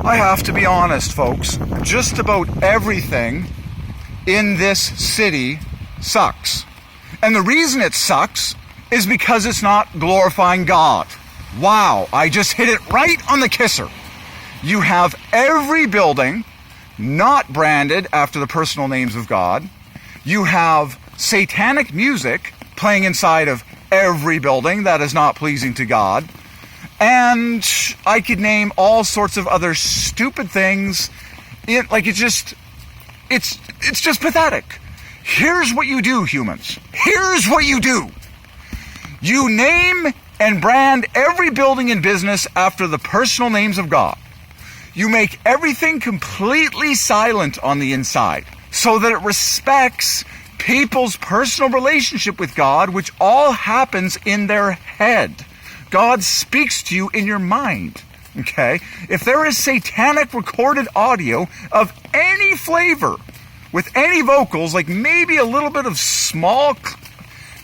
I have to be honest, folks. Just about everything in this city sucks. And the reason it sucks is because it's not glorifying God. Wow, I just hit it right on the kisser. You have every building not branded after the personal names of God. You have satanic music playing inside of every building that is not pleasing to God. And I could name all sorts of other stupid things. It's just pathetic. Here's what you do, humans. Here's what you do. You name and brand every building and business after the personal names of God. You make everything completely silent on the inside so that it respects people's personal relationship with God, which all happens in their head. God speaks to you in your mind, okay? If there is satanic recorded audio of any flavor, with any vocals, like maybe a little bit of small,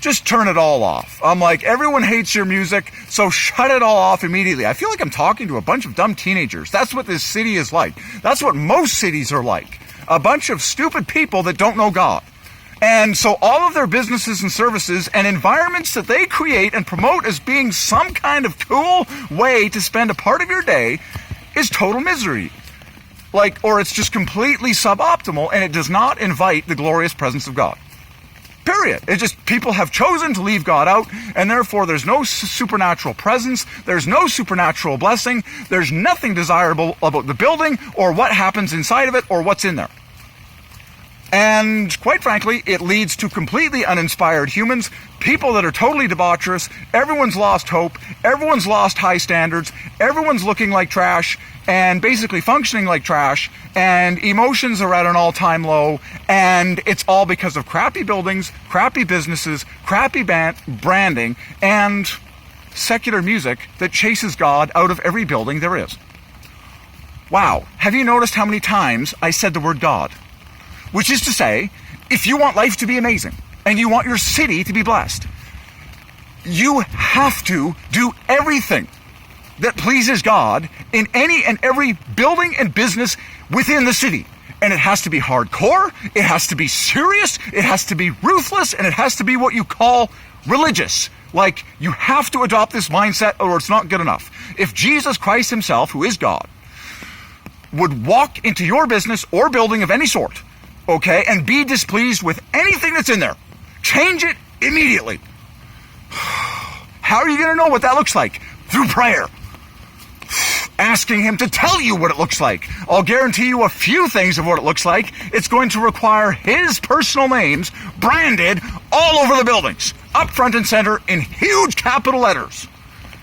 just turn it all off. I'm like, everyone hates your music, so shut it all off immediately. I feel like I'm talking to a bunch of dumb teenagers. That's what this city is like. That's what most cities are like. A bunch of stupid people that don't know God. And so all of their businesses and services and environments that they create and promote as being some kind of cool way to spend a part of your day is total misery. Or it's just completely suboptimal, and it does not invite the glorious presence of God. Period. It's just people have chosen to leave God out, and therefore there's no supernatural presence, there's no supernatural blessing, there's nothing desirable about the building or what happens inside of it or what's in there. And quite frankly, it leads to completely uninspired humans, people that are totally debaucherous, everyone's lost hope, everyone's lost high standards, everyone's looking like trash, and basically functioning like trash, and emotions are at an all-time low, and it's all because of crappy buildings, crappy businesses, crappy branding, and secular music that chases God out of every building there is. Wow, have you noticed how many times I said the word God? Which is to say, if you want life to be amazing, and you want your city to be blessed, you have to do everything that pleases God in any and every building and business within the city. And it has to be hardcore, it has to be serious, it has to be ruthless, and it has to be what you call religious. Like, you have to adopt this mindset or it's not good enough. If Jesus Christ himself, who is God, would walk into your business or building of any sort, okay, and be displeased with anything that's in there, change it immediately. How are you going to know what that looks like? Through prayer. Asking him to tell you what it looks like. I'll guarantee you a few things of what it looks like. It's going to require his personal names branded all over the buildings, up front and center in huge capital letters.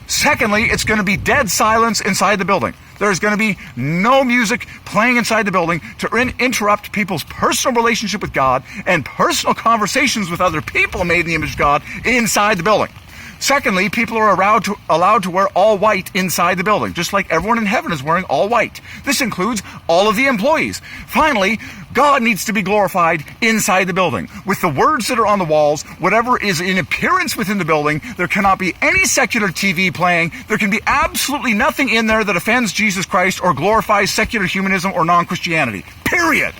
Secondly, it's going to be dead silence inside the building. There's going to be no music playing inside the building to interrupt people's personal relationship with God and personal conversations with other people made in the image of God inside the building. Secondly, people are allowed to wear all white inside the building, just like everyone in heaven is wearing all white. This includes all of the employees. Finally, God needs to be glorified inside the building. With the words that are on the walls, whatever is in appearance within the building, there cannot be any secular TV playing. There can be absolutely nothing in there that offends Jesus Christ or glorifies secular humanism or non-Christianity. Period.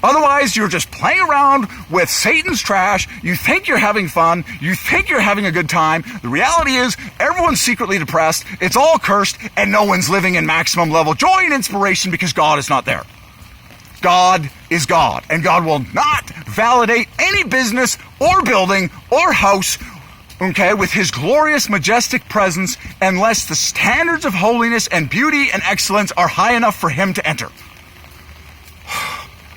Otherwise, you're just playing around with Satan's trash. You think you're having fun. You think you're having a good time. The reality is, everyone's secretly depressed. It's all cursed, and no one's living in maximum level joy and inspiration because God is not there. God is God, and God will not validate any business or building or house, okay, with his glorious, majestic presence unless the standards of holiness and beauty and excellence are high enough for him to enter.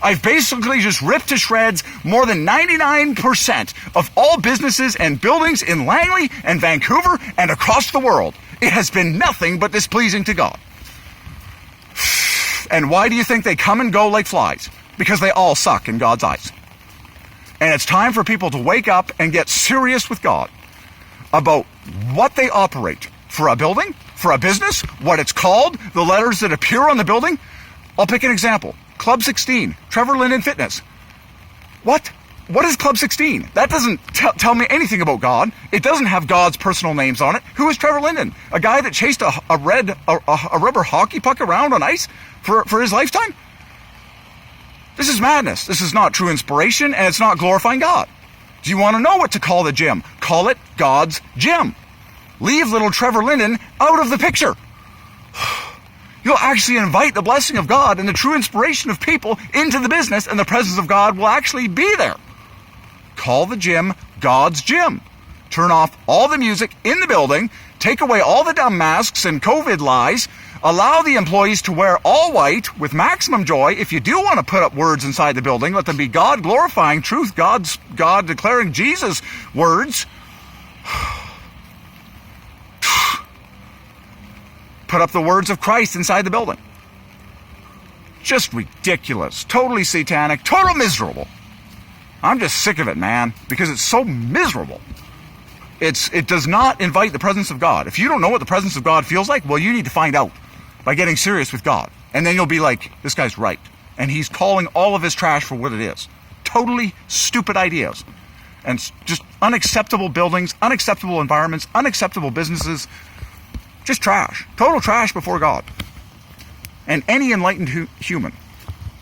I've basically just ripped to shreds more than 99% of all businesses and buildings in Langley and Vancouver and across the world. It has been nothing but displeasing to God. And why do you think they come and go like flies? Because they all suck in God's eyes. And it's time for people to wake up and get serious with God about what they operate for a building, for a business, what it's called, the letters that appear on the building. I'll pick an example. Club 16, Trevor Linden Fitness. What? What is Club 16? That doesn't tell me anything about God. It doesn't have God's personal names on it. Who is Trevor Linden? A guy that chased a rubber hockey puck around on ice for his lifetime? This is madness. This is not true inspiration, and it's not glorifying God. Do you want to know what to call the gym? Call it God's gym. Leave little Trevor Linden out of the picture. You'll actually invite the blessing of God and the true inspiration of people into the business, and the presence of God will actually be there. Call the gym God's gym. Turn off all the music in the building, take away all the dumb masks and COVID lies, allow the employees to wear all white with maximum joy. If you do want to put up words inside the building, let them be God-glorifying truth, God declaring Jesus words. Put up the words of Christ inside the building. Just ridiculous. Totally satanic. Total miserable. I'm just sick of it, man, because it's so miserable. It does not invite the presence of God. If you don't know what the presence of God feels like, well, you need to find out by getting serious with God. And then you'll be like, this guy's right. And he's calling all of his trash for what it is. Totally stupid ideas. And just unacceptable buildings, unacceptable environments, unacceptable businesses. Just trash. Total trash before God. And any enlightened human.